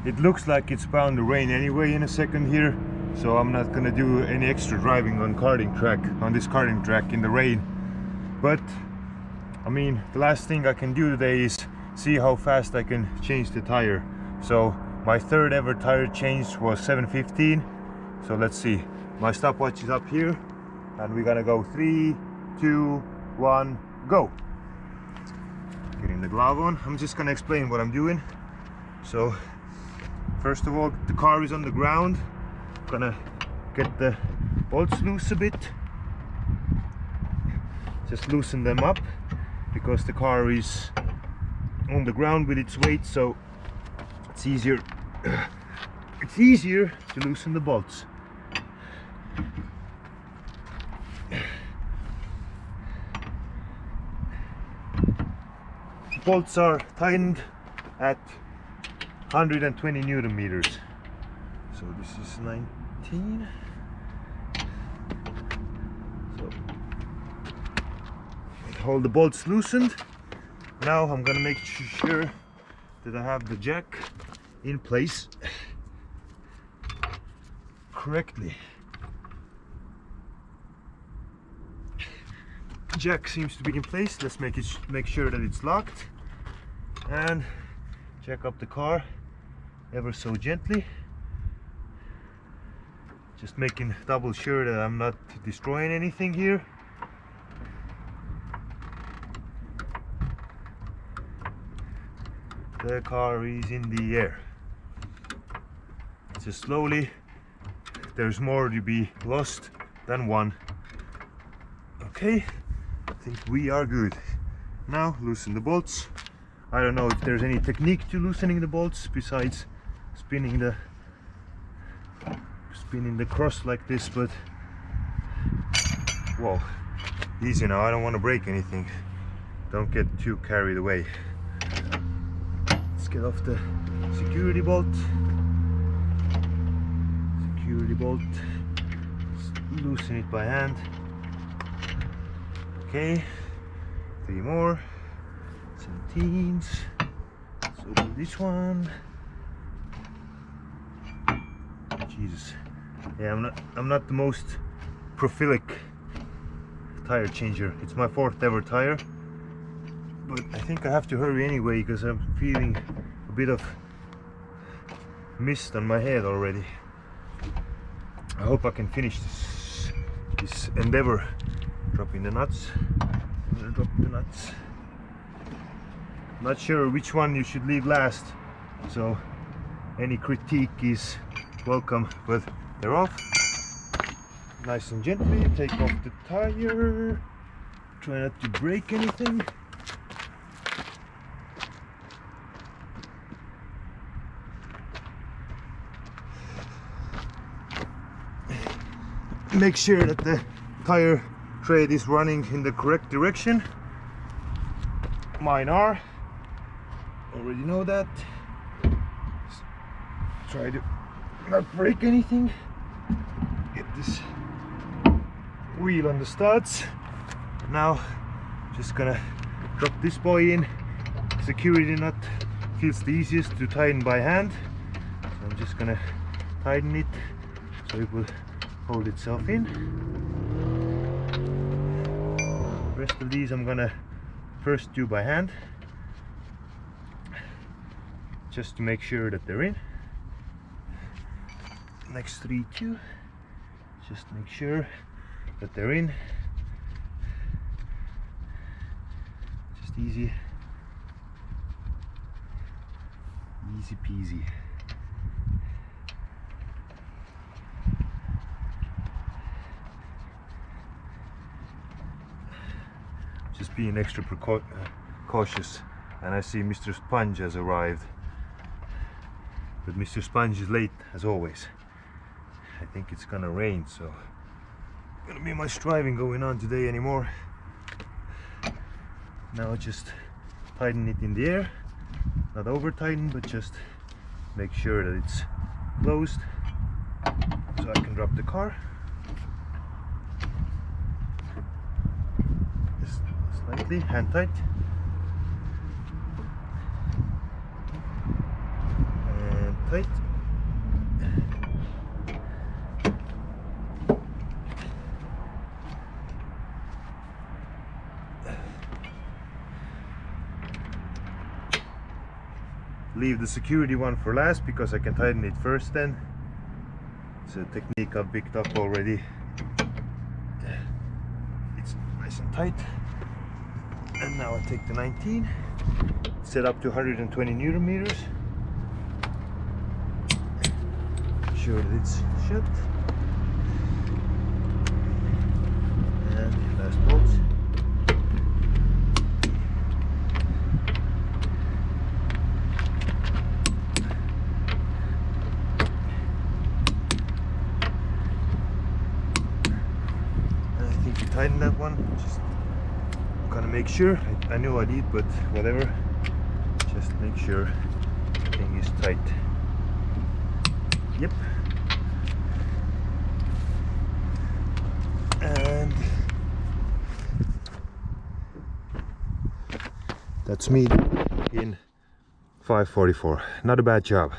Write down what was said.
It looks like it's bound to rain anyway in a second here, so I'm not gonna do any extra driving on this karting track in the rain. But I mean, the last thing I can do today is see how fast I can change the tire. So my third ever tire change was 7:15. So let's see. My stopwatch is up here, and we're gonna go 3, 2, 1, go. Getting the glove on. I'm just gonna explain what I'm doing. So first of all, the car is on the ground. I'm gonna get the bolts loose a bit. Just loosen them up because the car is on the ground with its weight, so it's easier to loosen the bolts. Bolts are tightened at 120 Newton meters. So this is 19. So hold the bolts loosened. Now I'm gonna make sure that I have the jack in place correctly. Jack seems to be in place. Let's make sure that it's locked and jack up the car ever so gently, just making double sure that I'm not destroying anything here. The car is in the air. Just slowly. There's more to be lost than one. Okay, I think we are good. Now loosen the bolts. I don't know if there's any technique to loosening the bolts besides spinning the cross like this, but whoa, easy now. I don't want to break anything. Don't get too carried away. Let's get off the security bolt. Just loosen it by hand. Okay, 3 more. 17s. Let's open this one. Jesus. Yeah, I'm not the most prolific tire changer. It's my 4th ever tire, but I think I have to hurry anyway because I'm feeling a bit of mist on my head already. I hope I can finish this endeavor. Dropping the nuts. I'm gonna drop the nuts. Not sure which one you should leave last, so any critique is welcome, but they're off. Nice and gently take off the tire. Try not to break anything. Make sure that the tire tread is running in the correct direction. Mine are. Already know that. Try to not break anything. Get this wheel on the studs. Now just gonna drop this boy in. Security nut feels the easiest to tighten by hand, so I'm just gonna tighten it so it will hold itself in. The rest of these I'm gonna first do by hand, just to make sure that they're in. Next 3 too, just make sure that they're in. Just easy peasy. Just being extra cautious, and I see Mr. Sponge has arrived, but Mr. Sponge is late as always. I think it's gonna rain, so gonna be much driving going on today anymore. Now just tighten it in the air, not over tighten, but just make sure that it's closed so I can drop the car. Just slightly hand tight, and tight. Leave the security one for last because I can tighten it first then. It's a technique I've picked up already. It's nice and tight. And now I take the 19, set up to 120 Newton meters. Sure that it's shut. And last bolt. Tighten that one, just kind of make sure. I know I did, but whatever, just make sure everything is tight. Yep. And that's me in 5:44. Not a bad job.